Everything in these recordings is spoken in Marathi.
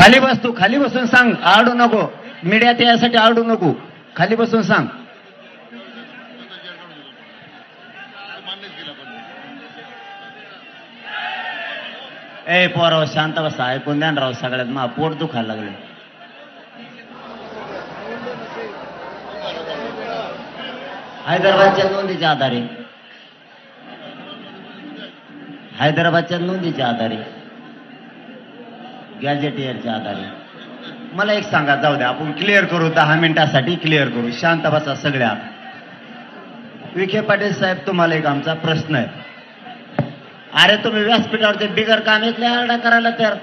खाली बस तू, खाली बसून सांग, आरडू नको. मीडियात यासाठी आरडू नको, खाली बसून सांग. ए पोराव शांत बसा, ऐकून द्या ना राव. सगळ्यात मा पोट दुखायला लागलं. हैदराबादच्या नोंदीच्या आधारे, हैदराबादच्या नोंदीच्या आधारे, गॅजेटियरच्या आधारे. मला एक सांगा, जाऊ द्या आपण क्लिअर करू, 10 मिनिटासाठी क्लिअर करू. शांत बसा सगळ्या. विखे पाटील साहेब, तुम्हाला एक आमचा प्रश्न आहे. अरे तुम्ही व्यासपीठावरचे बिगर कामेतले आरडा करायला तर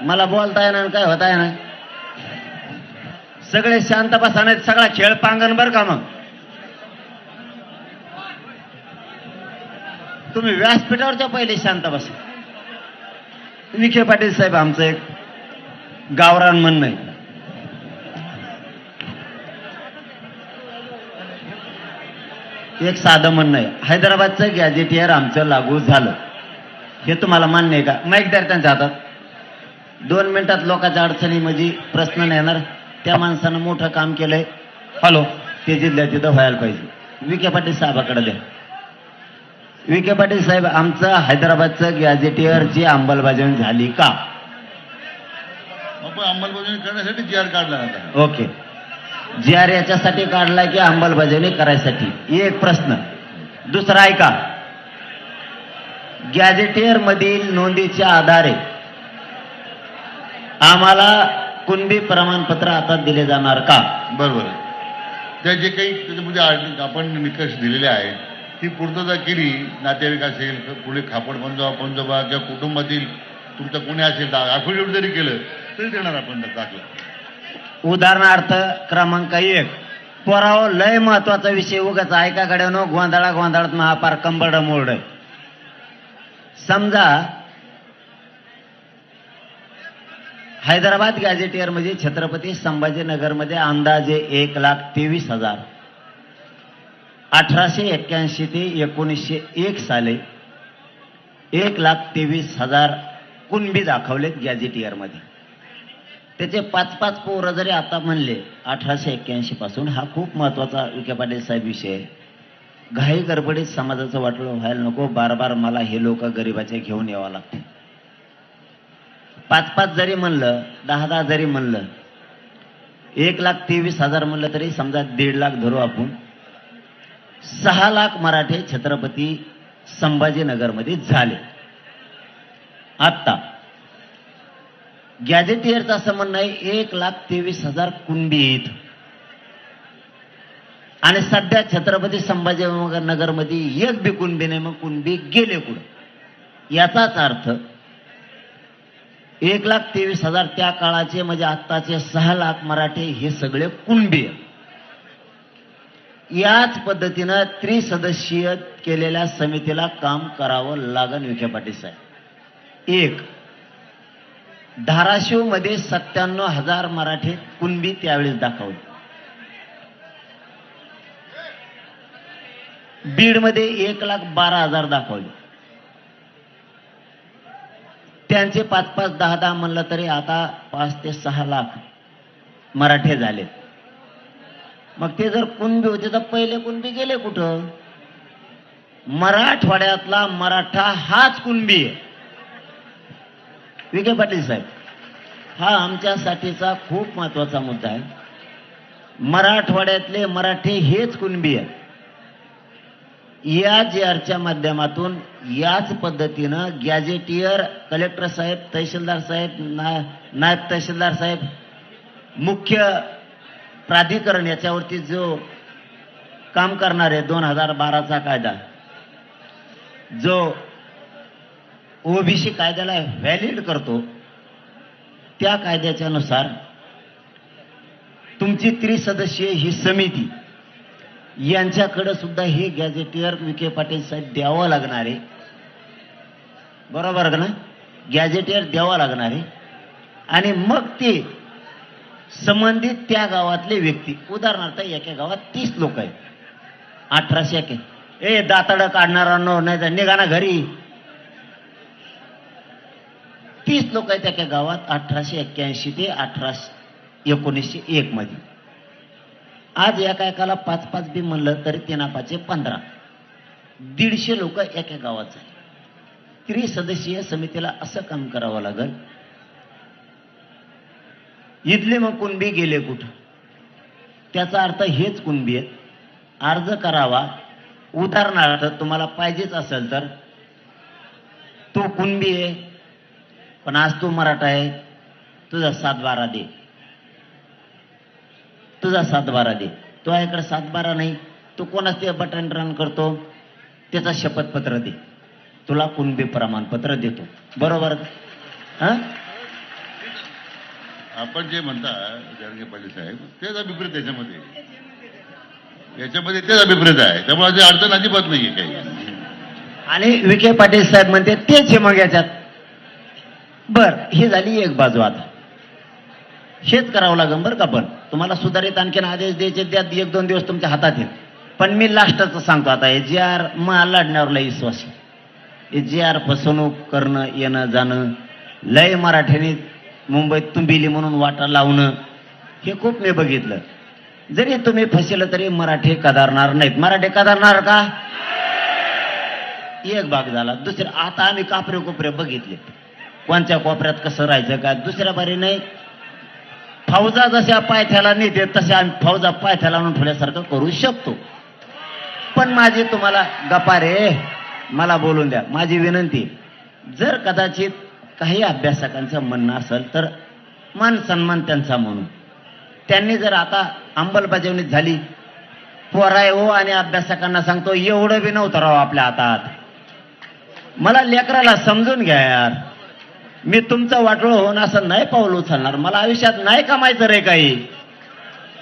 मला बोलता येणार काय होता येणार. सगळे शांत बसाने, सगळा खेळ पांगण बर का. मग तुम्ही व्यासपीठावरच्या पहिले शांत बसा. विखे पाटील साहेब, आमचं एक गावरान म्हणणं आहे. एक साधं म्हणणं आहे, हैदराबादचं गॅजेटियर आमचं लागू झालं, हे तुम्हाला मान्य आहे का? माईक द्या त्यांच्या हातात. 2 मिनिटात लोकांच्या अडचणी म्हणजे प्रश्न नाही येणार. त्या माणसानं मोठं काम केलंय. हॅलो, ते जिल्ह्यात तिथं व्हायला पाहिजे. विखे पाटील साहेबाकडे द्या. विखे पाटील साहेब, आमचं हैदराबादचं गॅजेटियरची अंमलबजावणी झाली का? अंमलबजावणी करण्यासाठी जी आर काढला आता. ओके, जी आर याच्यासाठी काढलाय की अंमलबजावणी करायसाठी? एक प्रश्न. दुसरा ऐका, गॅजेटियर मधील नोंदीच्या आधारे आम्हाला कुणबी प्रमाणपत्र आता दिले जाणार का? बरोबर आहे. त्या जे काही त्याच्यामध्ये आपण निकष दिलेले आहेत ती पूर्तता केली, नातेवाईक असेल, पुढे खापड पंजोबा किंवा कुटुंबातील तुमचं कोणी असेल, ॲफिडेव्हिट जरी केलं तरी देणार आपण दाखला. उदाहरणार्थ क्रमांक 1, पोराव लय महत्वाचा विषय, उगाच ऐका गड्यानो, गोंधळात महापार कंबरड मोरड. समजा हैदराबाद गॅजेटियर मध्ये छत्रपती संभाजीनगरमध्ये अंदाजे 1,23,000 1881 ते 1901 साले 1,23,000 कुणबी दाखवलेत गॅजेटियर मध्ये. त्याचे 5-5 पोरं जरी आता म्हणले 1881 पासून, हा खूप महत्वाचा विखे पाटील साहेब विषय आहे. घाई गडबडीत समाजाचं वाटलं व्हायला नको. बार मला हे लोक गरिबाचे घेऊन यावं लागते. 5-5 जरी म्हणलं, 10-10 जरी म्हणलं, 1,23,000 म्हणलं तरी समजा 1.5 लाख धरू आपण. 6 लाख मराठे छत्रपती संभाजीनगरमध्ये झाले. आता गॅजेटियरचं असं म्हणणं आहे 1,23,000 कुणबी आहेत आणि सध्या छत्रपती संभाजीनगरमध्ये एक बी कुणबी नाही. मग कुणबी गेले कुठं? याचाच अर्थ 1,23,000 त्या काळाचे म्हणजे आत्ताचे 6 लाख मराठे हे सगळे कुणबी. याच पद्धतीनं त्रिसदस्यीय केलेल्या समितीला काम करावं लागेल विखे पाटील साहेब. 1, धाराशिव मध्ये 97,000 मराठे कुणबी त्यावेळेस दाखवले. बीड मध्ये 1,12,000 दाखवले. त्यांचे 5-5, 10-10 म्हणलं तरी आता 5 ते 6 लाख मराठे झाले. मग ते जर कुणबी होते तर पहिले कुणबी गेले कुठं? मराठवाड्यातला मराठा हाच कुणबी आहे. विखे पाटील साहेब, हा आमच्यासाठीचा खूप महत्वाचा मुद्दा आहे. मराठवाड्यातले मराठे हेच कुणबी आहे. या जीआरच्या माध्यमातून याच पद्धतीनं गॅजेटियर, कलेक्टर साहेब, तहसीलदार साहेब, नायब तहसीलदार साहेब, मुख्य प्राधिकरण याच्यावरती जो काम करणार आहे, 2012चा कायदा जो ओबीसी कायद्याला व्हॅलिड करतो, त्या कायद्याच्या नुसार तुमची त्रिसदस्यीय ही समिती यांच्याकडे सुद्धा हे गॅजेटियर विखे पाटील साहेब द्यावं लागणार आहे. बरोबर ना? गॅजेटियर द्यावं लागणार आहे. आणि मग ते संबंधित त्या गावातले व्यक्ती, उदाहरणार्थ एका गावात 30 लोक आहेत, 1800 ए दाताड काढणारा नो नाही तर निघा ना घरी. 30 लोक आहेत एका गावात 1881 ते 1901 मध्ये. आज एका 5-5 बी म्हणलं तरी 3-5-15 150 लोक एका गावात आहे. 3 सदस्यीय समितीला असं काम करावं लागल. इथले मग कुणबी गेले कुठं? त्याचा अर्थ हेच कुणबी आहेत. अर्ज करावा. उदाहरणार्थ तुम्हाला पाहिजेच असेल तर तू कुणबी आहे पण आज तू मराठा आहे, तुझा 7-12 दे, तुझा 7-12 दे. तो याकडे 7-12 नाही, तू कोणाच ते बटन रन करतो त्याचा शपथपत्र दे, तुला कुणबी प्रमाणपत्र देतो. बरोबर? हा, आपण जे म्हणता जरांगे पाटील साहेब, तेच अभिप्रेत याच्यामध्ये तेच अभिप्रेत आहे. त्यामुळे ते अडचण अजिबात नाहीये काही. आणि विखे पाटील साहेब म्हणते तेच हे मग याच्यात. बर, ही झाली एक बाजू. आता हेच करावं लागेल बरं का. पण तुम्हाला सुधारित आणखीन आदेश द्यायचे, त्यात 1-2 दिवस तुमच्या हातात येईल. पण मी लास्टच सांगतो आता, हे जे आर मला लढण्यावर लय विश्वास आहे. हे जे आर फसवणूक करणं, येणं जाणं, लय मराठ्याने मुंबईत तुंबिली म्हणून वाटा लावणं, हे खूप मी बघितलं. जरी तुम्ही फसलं तरी मराठी कदारणार नाहीत. मराठी कदारणार का? एक भाग झाला. दुसरा, आता आम्ही कापरे कोपरे बघितले, कोणत्या कोपऱ्यात कसं राहायचं काय. दुसऱ्या बारी नाही, फौजा जशा पायथ्याला नेते तशा आम्ही फौजा पायथ्याला आणून ठेवल्यासारखं करू शकतो. पण माझी तुम्हाला गप्पा रे, मला बोलून द्या. माझी विनंती, जर कदाचित काही अभ्यासकांचं म्हणणं असेल तर मान सन्मान त्यांचा म्हणून, त्यांनी जर आता अंमलबजावणी झाली, पोराय हो, आणि अभ्यासकांना सांगतो एवढं बी नव्हतं राव आपल्या हातात. मला लेकराला समजून घ्या यार. मी तुमचं वाटोळं होऊन असं नाही पाऊल उचलणार. मला आयुष्यात नाही कमायचं रे काही,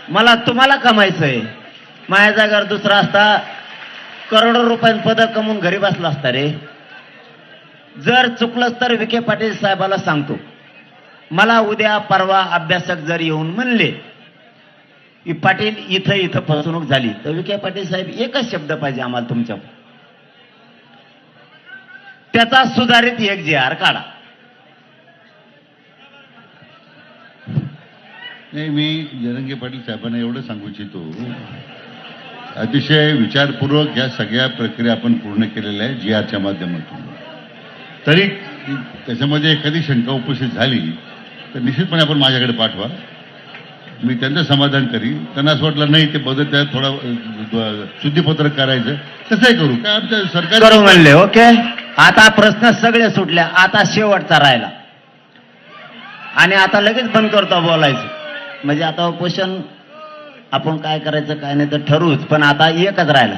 मला तुम्हाला कमायचंय. माझ्या जागेवर दुसरा असता करोडो रुपयांचं पदक कमवून घरी बसला असता रे. जर चुकलंच तर विखे पाटील साहेबाला सांगतो, मला उद्या परवा अभ्यासक जर येऊन म्हणले की पाटील इथं फसवणूक झाली, तर विखे पाटील साहेब एकच शब्द पाहिजे आम्हाला तुमच्या, त्याचा सुधारित एक जे आर काढा. नाही, मी जरांगे पाटील साहेबांना एवढं सांगू इच्छितो, अतिशय विचारपूर्वक या सगळ्या प्रक्रिया आपण पूर्ण केलेल्या आहे जी आरच्या माध्यमातून. तरी त्याच्यामध्ये एखादी शंका उपस्थित झाली तर निश्चितपणे आपण माझ्याकडे पाठवा, मी त्यांचं समाधान करीन. त्यांना असं वाटलं नाही ते बदल त्यात थोडा शुद्धीपत्रक करायचं, तसंही करू. काय आमच्या सरकार करू म्हणले. ओके, आता प्रश्न सगळे सुटले. आता शेवटचा राहिला, आणि आता लगेच बंद करतो बोलायचं. म्हणजे आता उपोषण आपण काय करायचं काय नाही तर ठरवूच. पण आता एकच राहिला.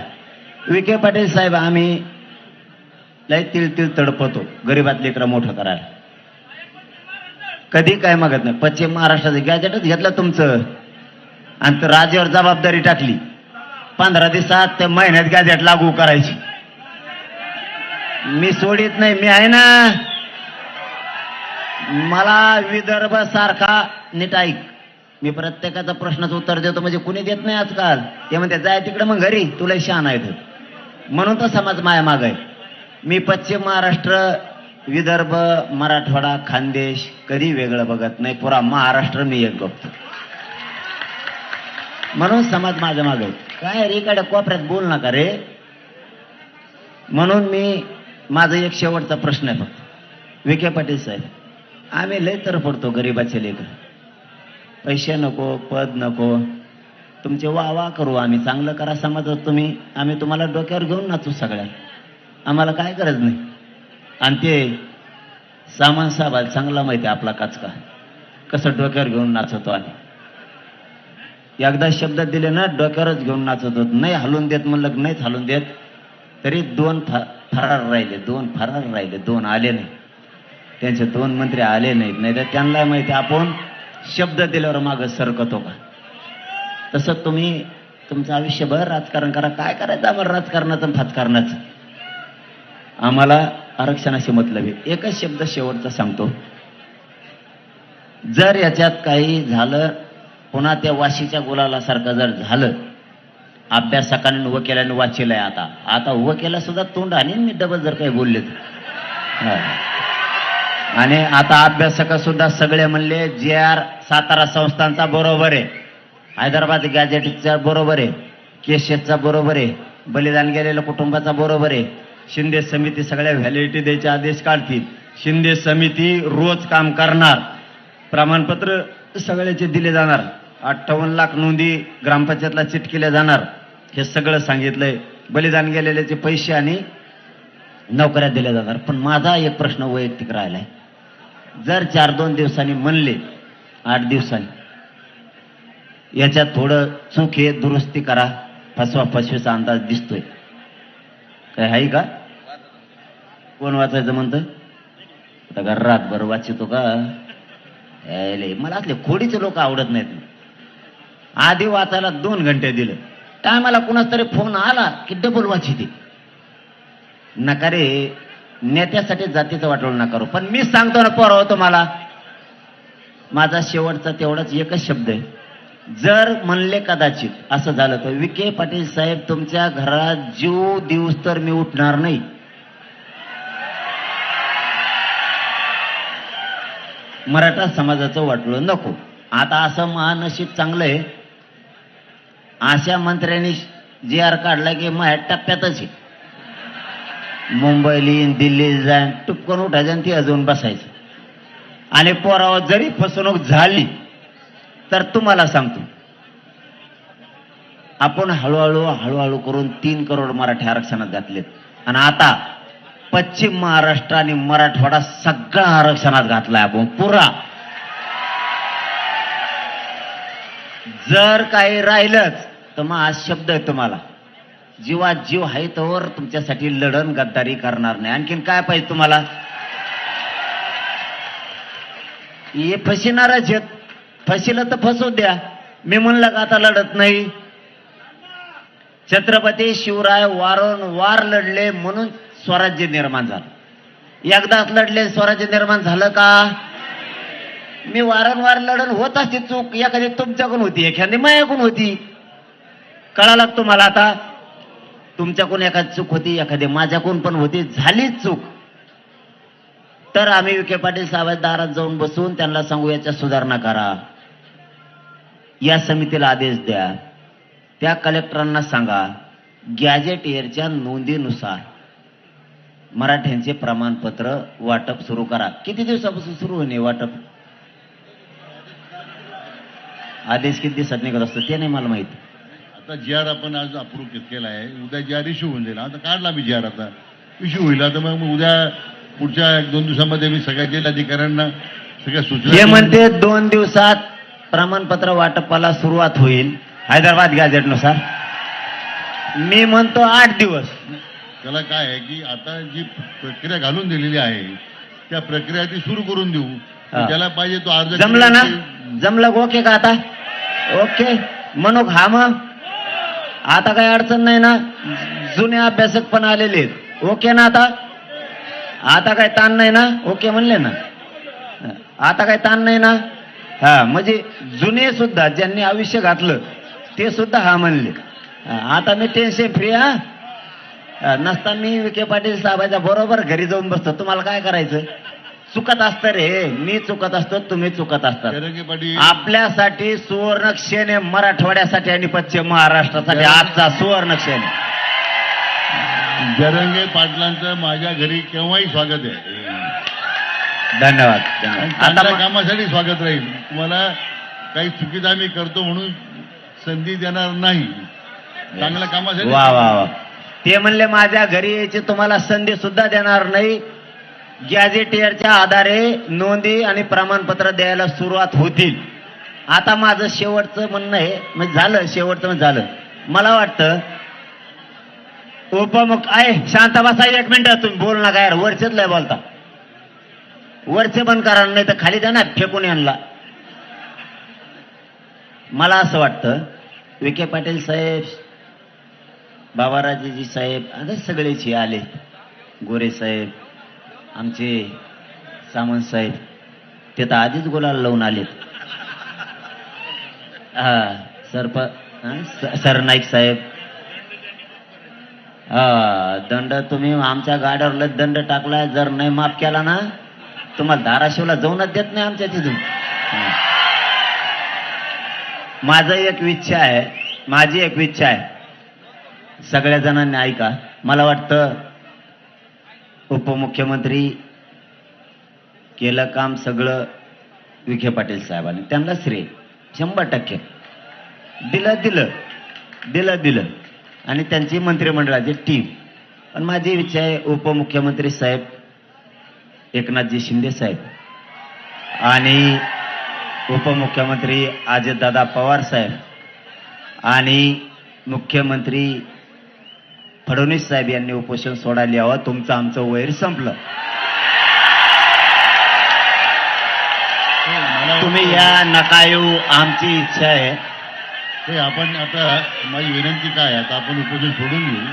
विखे पाटील साहेब, आम्ही लय तिळ तडपतो गरीबात लेकरं मोठं करायला. कधी काय मागत नाही. पश्चिम महाराष्ट्राचं गॅजेटच घेतलं तुमचं, आणि राज्यावर जबाबदारी टाकली. 15 दिवसात ते महिन्यात गॅजेट लागू करायची. मी सोडित नाही, मी आहे ना. मला विदर्भ सारखा, नीट ऐक, मी प्रत्येकाचा प्रश्नाचं उत्तर देतो, म्हणजे कुणी देत नाही आजकाल. ते म्हणते जाय तिकडे मग घरी, तुला शान आहे. म्हणून तर समाज माया माग आहे. मी पश्चिम महाराष्ट्र, विदर्भ, मराठवाडा, खानदेश कधी वेगळं बघत नाही. पुरा महाराष्ट्र मी एक बघतो. म्हणून समाज माझ्या मागे आहे. काय रे इकडे कोपऱ्यात बोल नका रे. म्हणून मी, माझा एक शेवटचा प्रश्न आहे फक्त, विखे पाटील साहेब, आम्ही लय तर पडतो गरीबाचे लेकर. पैसे नको, पद नको, तुमचे वाह करू आम्ही, चांगलं करा समाजात तुम्ही, आम्ही तुम्हाला डोक्यावर घेऊन नाचू सगळ्या, आम्हाला काय गरज नाही. आणि ते सामान साहेबाला चांगला माहिती आहे आपला काचका कसं डोक्यावर घेऊन नाचवतो. आणि एकदा शब्द दिले ना, डोक्यावरच घेऊन नाचवतो. नाही हलून देत म्हणलं, नाहीच हलून देत. तरी 2 फरार राहिले, 2 फरार राहिले, 2 आले नाही. त्यांचे 2 मंत्री आले नाहीत. नाही तर त्यांना माहिती आपण शब्द दिल्यावर मागं सरकतो का. तसं तुम्ही तुमचं आयुष्यभर राजकारण करा. काय करायचं आम्हाला राजकारणाचं आणि फाजकारणाचं, आम्हाला आरक्षणाशी मतलब आहे. एकच शब्द शेवटचा सांगतो, जर याच्यात काही झालं, पुन्हा त्या वाशीच्या गुलालासारखं जर झालं, अभ्यासकाने वकिलाने वाचलंय, आता वकिला सुद्धा तोंड आणि मी डबल जर काही बोलले तर आणि आता अभ्यासक सुद्धा सगळे म्हणले जे आर सातारा संस्थांचा बरोबर आहे, हैदराबाद गॅजेटचा बरोबर आहे, केशेसचा बरोबर आहे, बलिदान गेलेल्या कुटुंबाचा बरोबर आहे. शिंदे समिती सगळ्या व्हॅलिडिटी द्यायचे आदेश काढतील. शिंदे समिती रोज काम करणार. प्रमाणपत्र सगळ्याचे दिले जाणार. 58 लाख नोंदी ग्रामपंचायतला चिटकिल्या जाणार. हे सगळं सांगितलंय. बलिदान गेलेल्याचे पैसे आणि नोकऱ्या दिल्या जाणार. पण माझा एक प्रश्न वैयक्तिक राहिलाय, जर 4-2 दिवसांनी म्हणले 8 दिवसांनी याच्यात थोडं चूक आहे, दुरुस्ती करा, फसवा फसवीचा अंदाज दिसतोय, काय आहे का? कोण वाचायचं म्हणतं? आता का रातभर वाचितो का? मला असले खोडीचे लोक आवडत नाहीत. आधी वाचायला 2 घंटे दिलं, टायमाला कुणाच तरी फोन आला की डबल वाचिते. नका रे, नेत्यासाठी जातीचं वाटवलं नका करू. पण मी सांगतो ना पोराव तुम्हाला, माझा शेवटचा तेवढाच एकच शब्द आहे, जर म्हणले कदाचित असं झालं तर विखे पाटील साहेब तुमच्या घरात जीव दिवस तर मी उठणार नाही. मराठा समाजाचं वाटलं नको. आता असं महानशीब चांगलं आहे, अशा मंत्र्यांनी जी आर काढला की माझ्या टप्प्यातच आहे. मुंबईला दिल्लीला जाईन, टुपकन उठायचं आणि ती अजून बसायचं. आणि पोरावर जरी फसवणूक झाली तर तुम्हाला सांगतो, आपण हळूहळू करून 3 करोड मराठी आरक्षणात घातलेत. आणि आता पश्चिम महाराष्ट्र आणि मराठवाडा सगळा आरक्षणात घातलाय आपण पुरा. जर काही राहिलंच तर मग आज शब्द आहे तुम्हाला, जीवात जीव आहे तोवर तुमच्यासाठी लढण गद्दारी करणार नाही. आणखीन काय पाहिजे तुम्हाला? हे फसिणारच आहेत, फसिलं तर फसू द्या. मी म्हणलं का आता लढत नाही. छत्रपती शिवराय वारंवार लढले म्हणून स्वराज्य निर्माण झालं. एकदाच लढले स्वराज्य निर्माण झालं का? मी वारंवार लढण होत असते. चूक एखादी तुमच्याकडून होती, एखादी माझ्याकडून होती. कळालं तुम्हाला? आता तुमच्याकडून एखादी चूक होती, एखादी माझ्याकडून पण होती, झालीच चूक तर आम्ही विखे पाटील साहेबांच्या दारात जाऊन बसून त्यांना सांगू याच्या सुधारणा करा, या समितीला आदेश द्या, त्या कलेक्टरांना सांगा गॅजेटियरच्या नोंदीनुसार मराठ्यांचे प्रमाणपत्र वाटप सुरू करा. किती दिवसापासून सुरू होणे वाटप? आदेश किती दिवसात निघत असतो ते नाही मला माहित. आता जी आर आपण आज अप्रूव्ह केला आहे, उद्या जी आर इश्यू होऊन जाईल. आता काढला मी जी आर, आता इश्यू होईल. आता मग उद्या पुढच्या 1-2 दिवसामध्ये मी सगळ्या जिल्हाधिकाऱ्यांना सगळ्या सूचना. हे म्हणते 2 दिवसात प्रमाणपत्र वाटपाला सुरुवात होईल हैदराबाद गॅजेटनुसार. मी म्हणतो 8 दिवस. त्याला काय आहे की आता जी प्रक्रिया घालून दिलेली आहे त्या प्रक्रिया ती सुरू करून देऊ. त्याला पाहिजे तो अर्ज जमला ना? जमलं ओके का? आता ओके म्हणू हा. मग आता काही अडचण नाही ना? जुने अभ्यासक पण आलेले आहेत, ओके ना? आता काही ताण नाही ना? ओके म्हणले ना? आता काही ताण नाही ना? हा, म्हणजे जुने सुद्धा ज्यांनी आयुष्य घातलं ते सुद्धा हा म्हणले. आता मी टेन्शन फ्री. नसता मी विखे पाटील साहेबांच्या बरोबर घरी जाऊन बसतो. तुम्हाला काय करायचं? चुकत असतं रे, मी चुकत असतो, तुम्ही चुकत असतात. आपल्यासाठी सुवर्ण क्षण आहे, मराठवाड्यासाठी आणि पश्चिम महाराष्ट्रासाठी आजचा सुवर्ण क्षण. जरंगे पाटलांचं माझ्या घरी केव्हाही स्वागत आहे. धन्यवाद. आता कामासाठी स्वागत राहील. तुम्हाला काही चुकीचा मी करतो म्हणून संधी देणार नाही. चांगल्या कामासाठी. वा वा वा. ते म्हणले माझ्या घरी यायची तुम्हाला संधी सुद्धा देणार नाही. गॅजेटियरच्या आधारे नोंदी आणि प्रमाणपत्र द्यायला सुरुवात होतील. आता माझं शेवटचं म्हणणं आहे, म्हणजे झालं शेवटचं म्हणजे झालं. मला वाटतं उपमुख आहे. शांत बसा 1 मिनिट. तुम्ही बोल नका यार, वरचेच लय बोलता. वरचे पण करा, नाही तर खाली जाणार फेकून यांना. मला असं वाटतं विखे पाटील साहेब, बाबाराजेजी साहेब, आता सगळेच आले, गोरे साहेब, आमचे सामंत साहेब, ते तर आधीच गुलाल लावून आलेत. सरनाईक साहेब, दंड तुम्ही आमच्या गाड्यावर दंड टाकलाय. जर नाही माफ केला ना तुम्हाला धाराशिवला जाऊनच देत नाही आमच्या तिथून. माझी एक इच्छा आहे, सगळ्या जणांनी ऐका. मला वाटतं उपमुख्यमंत्री केलं काम सगळं विखे पाटील साहेबांनी, त्यांना श्रेय 100% दिलं आणि त्यांची मंत्रिमंडळाची टीम. पण माझी इच्छा आहे उपमुख्यमंत्री साहेब एकनाथजी शिंदे साहेब आणि उपमुख्यमंत्री अजितदादा पवार साहेब आणि मुख्यमंत्री फडणवीस साहेब यांनी उपोषण सोडायला यावं. तुमचं आमचं वैर संपलं. तुम्ही या नका येऊ, आमची इच्छा आहे. ते आपण आता माझी विनंती काय आहे, आता आपण उपोषण सोडून घेऊ.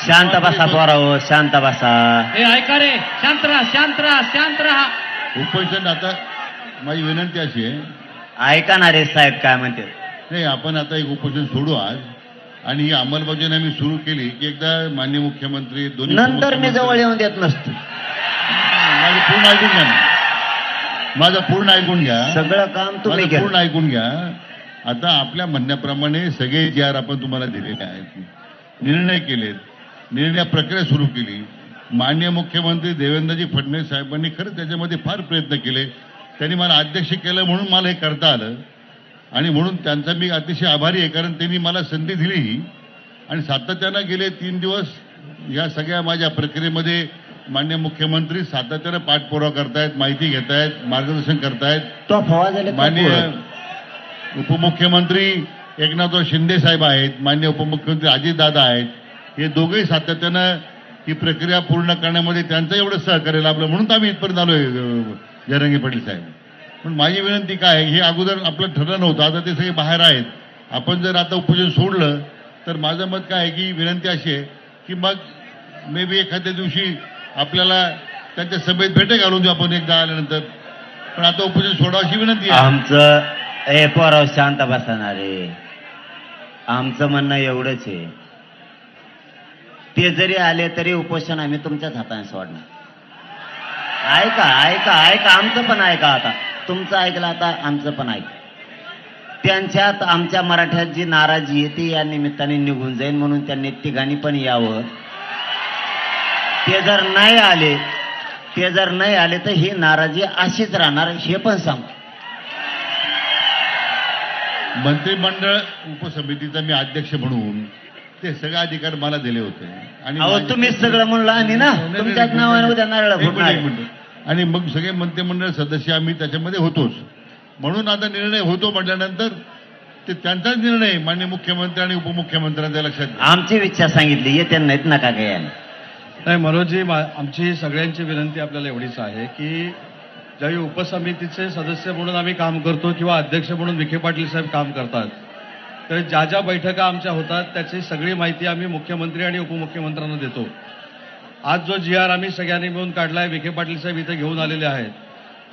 शांत बसा पोराओ, शांत बसा. हे ऐका रे, शांत राहा. उपोषण आता माझी विनंती अशी आहे, ऐका ना रे साहेब काय म्हणते. नाही आपण आता एक उपोषण सोडू आज आणि ही अंमलबजावणी आम्ही सुरू केली की एकदा माननीय मुख्यमंत्री दोन्ही नंतर मी जवळ येऊन देत नसतो. माझं पूर्ण ऐकून घ्या ना. माझं पूर्ण ऐकून घ्या. सगळं काम तुम्ही माझं पूर्ण केलं. ऐकून घ्या. आता आपल्या म्हणण्याप्रमाणे सगळे जे आर आपण तुम्हाला दिलेले आहेत, निर्णय केलेत, निर्णय प्रक्रिया सुरू केली. माननीय मुख्यमंत्री देवेंद्रजी फडणवीस साहेबांनी खरंच त्याच्यामध्ये फार प्रयत्न केले. त्यांनी मला अध्यक्ष केलं म्हणून मला हे करता आलं आणि म्हणून त्यांचा मी अतिशय आभारी आहे, कारण त्यांनी मला संधी दिली ही. आणि सातत्यानं गेले 3 दिवस या सगळ्या माझ्या प्रक्रियेमध्ये माननीय मुख्यमंत्री सातत्यानं पाठपुरावा करतायत, माहिती घेतायत, मार्गदर्शन करतायत. तो फवा झाले माननीय उपमुख्यमंत्री एकनाथराव शिंदे साहेब आहेत, माननीय उपमुख्यमंत्री अजितदादा आहेत. हे दोघेही सातत्यानं ही प्रक्रिया पूर्ण करण्यामध्ये त्यांचं एवढं सहकार्य लाभलं म्हणून तर आम्ही इथपर्यंत आलोय जरांगे पाटील साहेब. पण माझी विनंती काय आहे, हे अगोदर आपलं ठरलं नव्हतं, आता ते सगळे बाहेर आहेत. आपण जर आता उपोषण सोडलं तर माझं मत काय आहे की विनंती अशी आहे की मग मे बी एखाद्या दिवशी आपल्याला त्यांच्या सभेत भेटे घालून देऊ आपण एकदा आल्यानंतर. पण आता उपोषण सोडावशी विनंती आहे. आमचं पोराव शांत बसणार रे. आमचं म्हणणं एवढंच आहे, ते जरी आले तरी उपोषण आम्ही तुमच्याच हाताने सोडणार. ऐका आमचं पण ऐका. आता तुमचं ऐकलं, आता आमचं पण ऐका. त्यांच्यात आमच्या मराठ्यात जी नाराजी आहे ती या निमित्ताने निघून जाईल म्हणून त्यांनी तिघांनी पण यावं. ते जर नाही आले तर ही नाराजी अशीच राहणार, हे पण सांग. मंत्रिमंडळ उपसमितीचा मी अध्यक्ष म्हणून ते सगळे अधिकार मला दिले होते आणि तुम्हीच सगळं म्हणलं आणि ना तुमच्याच नावाने उद्या नारळ फुटणार. आणि मग सगळे मंत्रिमंडळ सदस्य आम्ही त्याच्यामध्ये होतोच. म्हणून आता निर्णय होतो म्हटल्यानंतर ते त्यांचाच निर्णय माननीय मुख्यमंत्री आणि उपमुख्यमंत्र्यांच्या लक्षात घ्या. आमची इच्छा सांगितली, येते नाहीत नका काय. नाही मनोजजी, आमची सगळ्यांची विनंती आपल्याला एवढीच आहे की ज्यावेळी उपसमितीचे सदस्य म्हणून आम्ही काम करतो किंवा अध्यक्ष म्हणून विखे पाटील साहेब काम करतात, तर ज्या ज्या बैठका आमच्या होतात त्याची सगळी माहिती आम्ही मुख्यमंत्री आणि उपमुख्यमंत्र्यांना देतो. आज जो GR आम्ही सगळ्यांनी मिळून काढलाय, विखे पाटील साहेब इथे घेऊन आलेले आहेत,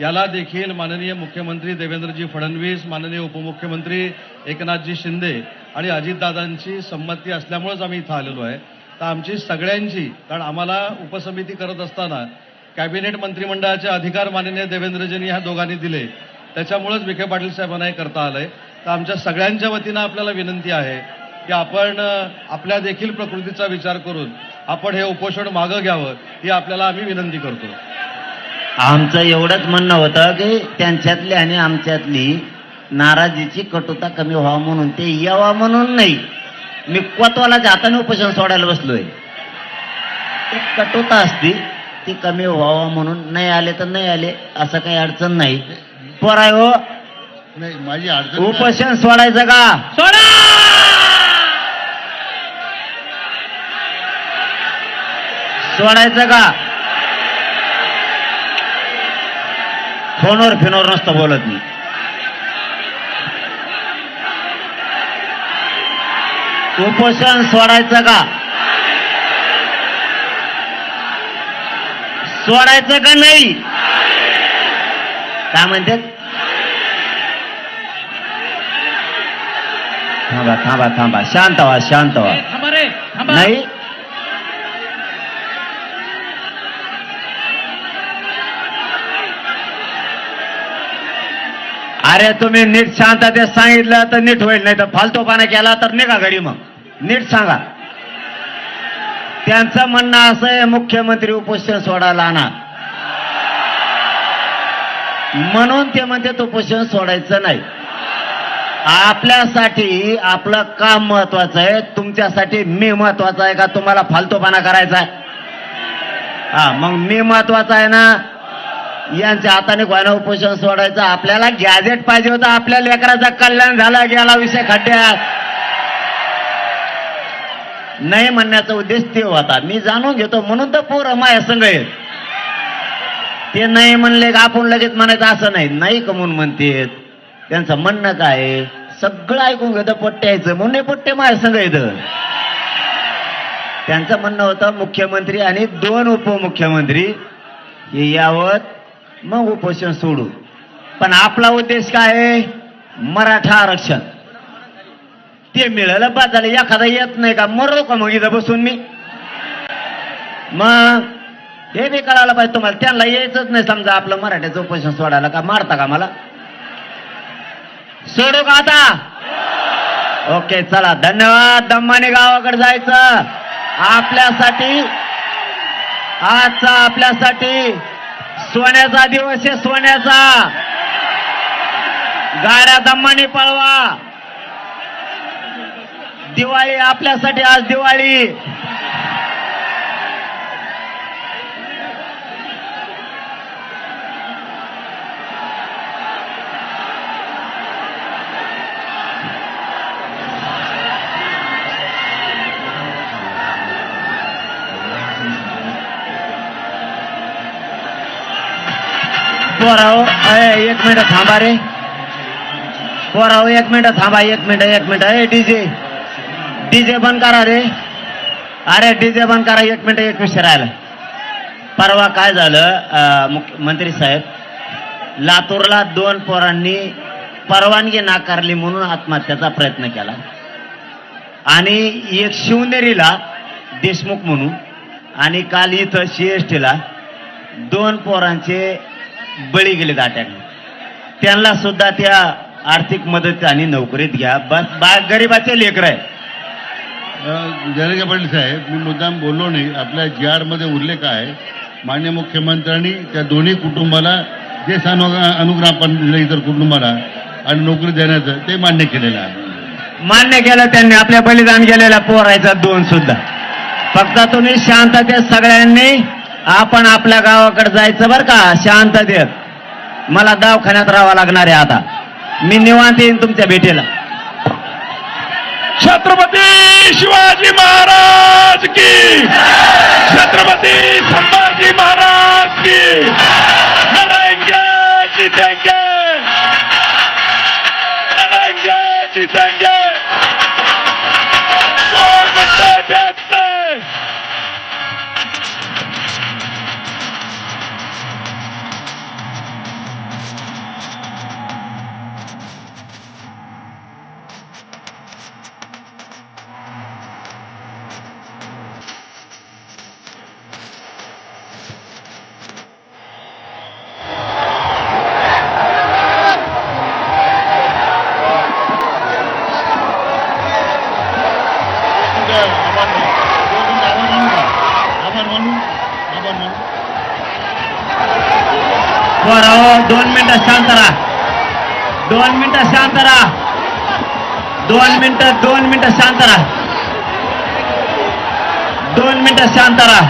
याला देखील माननीय मुख्यमंत्री देवेंद्रजी फडणवीस, माननीय उपमुख्यमंत्री एकनाथजी शिंदे आणि अजितदादांची संमती असल्यामुळेच आम्ही इथं आलेलो आहे. तर आमची सगळ्यांची, कारण आम्हाला उपसमिती करत असताना कॅबिनेट मंत्रिमंडळाचे अधिकार माननीय देवेंद्रजींनी ह्या दोघांनी दिले, त्याच्यामुळेच विखे पाटील साहेबांना हे करता आलंय. तर आमच्या सगळ्यांच्या वतीनं आपल्याला विनंती आहे की आपण आपल्या देखील प्रकृतीचा विचार करून आपण हे उपोषण मागं घ्यावं, ही आपल्याला आम्ही विनंती करतो. आमचं एवढंच म्हणणं होतं की त्यांच्यातली आणि आमच्यातली नाराजीची कटुता कमी व्हावा म्हणून, ते यावा म्हणून नाही. मी कोतवालाच्या हाताने उपोषण सोडायला बसलोय. ते कटुता असती ती कमी व्हावा म्हणून. नाही आले तर नाही आले, असं काही अडचण नाही. पोराय हो, नाही माझी अडचण उपोषण सोडायचं का? सोडायचं का? फोनवर फिनवर नसतं बोलत मी. उपोषण सोडायचं का? सोडायचं का नाही? काय म्हणतात? थांबा, शांत व्हा. नाही, अरे तुम्ही नीट शांततेत सांगितलं तर नीट होईल, नाही तर फालतूपणा केला तर निघा घडी. मग नीट सांगा. त्यांचं म्हणणं असं आहे मुख्यमंत्री उपोषण सोडायला आणा, म्हणून ते म्हणते उपोषण सोडायचं नाही. आपल्यासाठी आपलं काम महत्वाचं आहे, तुमच्यासाठी मी महत्वाचा आहे का तुम्हाला फालतूपणा करायचा आहे? हा, मग मी महत्वाचा आहे ना. यांच्या हाताने कोणा उपोषण सोडायचं. आपल्याला गॅजेट पाहिजे होतं, आपल्या लेकराचं कल्याण झालं, गेला विषय खड्ड्यात. नाही म्हणण्याचा उद्देश ते होता. मी जाणून घेतो म्हणून तर पोरं माझ्या संग आहेत. ते नाही म्हणले का आपण लगेच म्हणायचं असं नाही. नाही कमून म्हणतेत, त्यांचं म्हणणं काय सगळं ऐकून घेतं. पोट्ट्यायचं म्हणून नाही, पोट्टे माझ्या संग येतं. त्यांचं म्हणणं होतं मुख्यमंत्री आणि 2 उपमुख्यमंत्री हे यावत मग उपोषण सोडू. पण आपला उद्देश काय आहे? मराठा आरक्षण. ते मिळालं बाद झालं. एखादा येत नाही का मरो का मग इथं बसून मी? मग हे बी कळायला पाहिजे तुम्हाला. त्यांना यायचंच नाही समजा आपलं मराठ्याचं उपोषण सोडायला. का मारता का मला? सोडू का आता? ओके चला धन्यवाद. दम्माने गावाकडे जायचं. आपल्यासाठी आजचा आपल्यासाठी सोन्याचा दिवस आहे. सोन्याचा. गाड्या दम्माने पळवा. दिवाळी आपल्यासाठी आज दिवाळी. पोराव 1 मिनिट थांबा रे. पोराव 1 मिनिट थांबा. 1 मिनिट. डीजे बंद करा रे. अरे डीजे बंद करा. 1 मिनिट. एक विषय राहिला. परवा काय झालं मंत्री साहेब, लातूरला 2 पोरांनी परवानगी नाकारली म्हणून आत्महत्याचा प्रयत्न केला. आणि एक शिवनेरीला देशमुख म्हणून, आणि काल इथं CSTला 2 पोरांचे बळी गेले अटॅकने. त्यांना सुद्धा त्या आर्थिक मदत आणि नोकरीत घ्या. बस गरीबाचे लेकर आहे. जयंत पाटील साहेब, मी मुद्दाम बोललो नाही. आपल्या GR मध्ये उल्लेख आहे माननीय मुख्यमंत्र्यांनी त्या दोन्ही कुटुंबाला जे अनुग्रह आपण दिलं इतर कुटुंबाला आणि नोकरी देण्याचं ते मान्य केलेलं आहे. मान्य केलं त्यांनी. आपल्या बलिदान गेलेल्या पोरायचं 2 सुद्धा. फक्त तुम्ही शांततेत सगळ्यांनी आपण आपल्या गावाकडे जायचं बरं का. शांततेत. मला दवाखान्यात राहावं लागणार आहे आता. मी निवांत येईन तुमच्या भेटीला. छत्रपती शिवाजी महाराज की, छत्रपती संभाजी महाराज की. लढाएंगे जीतेंगे, लढाएंगे जीतेंगे. कोण म्हणतंय देत नाही. पोराव 2 मिनिटं शांत राहा. 2 मिनिटं शांत राहा. 2 मिनिटं शांत राहा. 2 मिनिटं शांत राहा.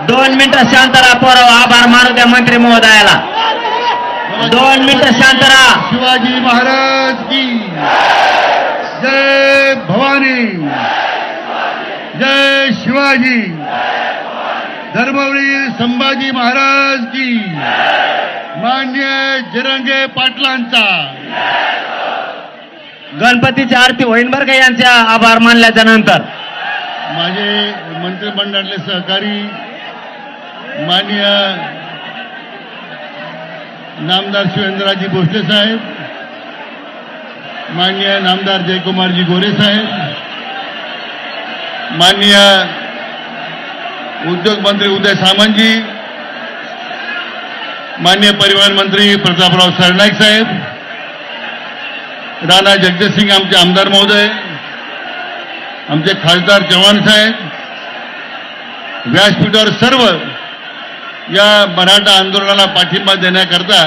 2 मिनिटं शांत राहा. पोराव आभार मानू द्या मंत्री महोदयाला. 2 मिनिटं शांत राहा. शिवाजी महाराज की जय. भवानी जय. शिवाजी. धर्मवीर संभाजी महाराज की. मान्य जरंगे पाटलांचा. गणपतीची आरती होईन बरं का यांच्या आभार मानल्याच्या नंतर. माझे मंत्रिमंडळातले सहकारी माननीय नामदार शिवेंद्रराजी भोसले साहेब, माननीय नामदार जयकुमारजी गोरे साहेब, माननीय उद्योग मंत्री उदय सामंतजी, माननीय परिवहन मंत्री प्रतापराव सरनाईक साहेब, राणा जगजितसिंग आमचे आमदार महोदय, आमचे खासदार चव्हाण साहेब, व्यासपीठावर सर्व या मराठा आंदोलनाला पाठिंबा देण्याकरता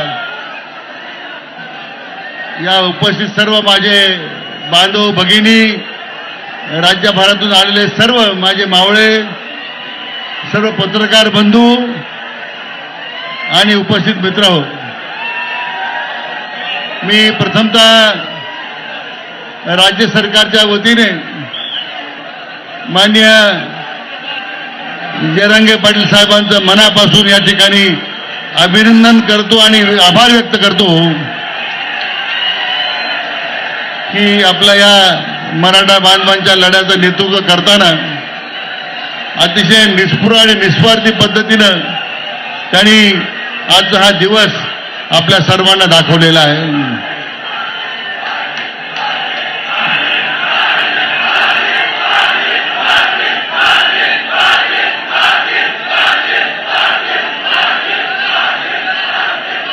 या उपस्थित सर्व माझे बांधव भगिनी, राज्यभरातून आलेले सर्व माझे मावळे, सर्व पत्रकार बंधू आणि उपस्थित मित्र हो, मी प्रथमतः राज्य सरकारच्या वतीने माननीय जयरंगे पाटील साहेबांचं मनापासून या ठिकाणी अभिनंदन करतो आणि आभार व्यक्त करतो की आपल्या या मराठा बांधवांच्या लढ्याचं नेतृत्व करताना अतिशय निस्पृह आणि निस्वार्थी पद्धतीनं त्यांनी आजचा हा दिवस आपल्या सर्वांना दाखवलेला आहे.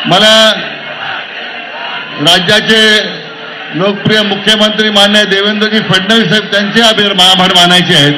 मला राज्याचे लोकप्रिय मुख्यमंत्री माननीय देवेंद्रजी फडणवीस साहेब त्यांचे आभार मानायचे आहेत.